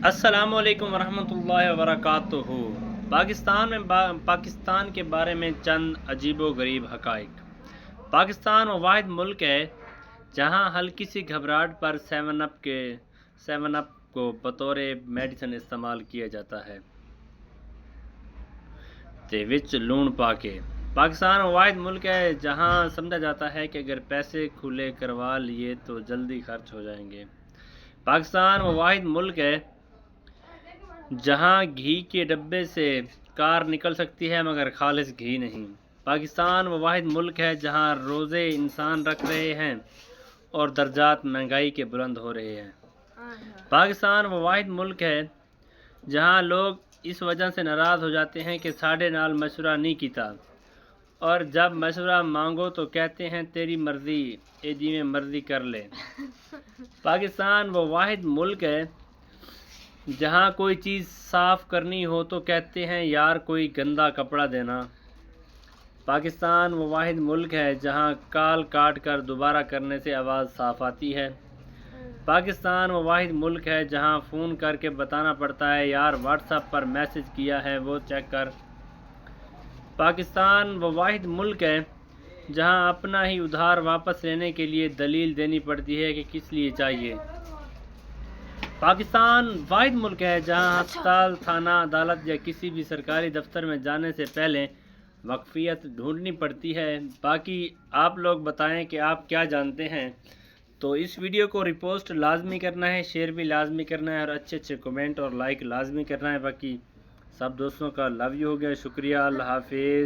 السلام علیکم ورحمۃ اللہ وبرکاتہ۔ پاکستان کے بارے میں چند عجیب و غریب حقائق۔ پاکستان وہ واحد ملک ہے جہاں ہلکی سی گھبراہٹ پر سیون اپ کو بطور میڈیسن استعمال کیا جاتا ہے۔ تے وچ لون پا کے پاکستان وہ واحد ملک ہے جہاں سمجھا جاتا ہے کہ اگر پیسے کھلے کروا لیے تو جلدی خرچ ہو جائیں گے۔ پاکستان وہ واحد ملک ہے جہاں گھی کے ڈبے سے کار نکل سکتی ہے مگر خالص گھی نہیں۔ پاکستان وہ واحد ملک ہے جہاں روزے انسان رکھ رہے ہیں اور درجات مہنگائی کے بلند ہو رہے ہیں۔ پاکستان وہ واحد ملک ہے جہاں لوگ اس وجہ سے ناراض ہو جاتے ہیں کہ ساڈے نال مشورہ نہیں کیتا، اور جب مشورہ مانگو تو کہتے ہیں تیری مرضی، اے جی میں مرضی کر لے۔ پاکستان وہ واحد ملک ہے جہاں کوئی چیز صاف کرنی ہو تو کہتے ہیں یار کوئی گندا کپڑا دینا۔ پاکستان وہ واحد ملک ہے جہاں کال کاٹ کر دوبارہ کرنے سے آواز صاف آتی ہے۔ پاکستان وہ واحد ملک ہے جہاں فون کر کے بتانا پڑتا ہے یار واٹس ایپ پر میسج کیا ہے وہ چیک کر۔ پاکستان وہ واحد ملک ہے جہاں اپنا ہی ادھار واپس لینے کے لیے دلیل دینی پڑتی ہے کہ کس لیے چاہیے۔ پاکستان واحد ملک ہے جہاں ہسپتال، تھانہ، عدالت یا کسی بھی سرکاری دفتر میں جانے سے پہلے وقفیت ڈھونڈنی پڑتی ہے۔ باقی آپ لوگ بتائیں کہ آپ کیا جانتے ہیں، تو اس ویڈیو کو ریپوسٹ لازمی کرنا ہے، شیئر بھی لازمی کرنا ہے، اور اچھے کمنٹ اور لائک لازمی کرنا ہے۔ باقی سب دوستوں کا لو یو ہو گیا، شکریہ، اللہ حافظ۔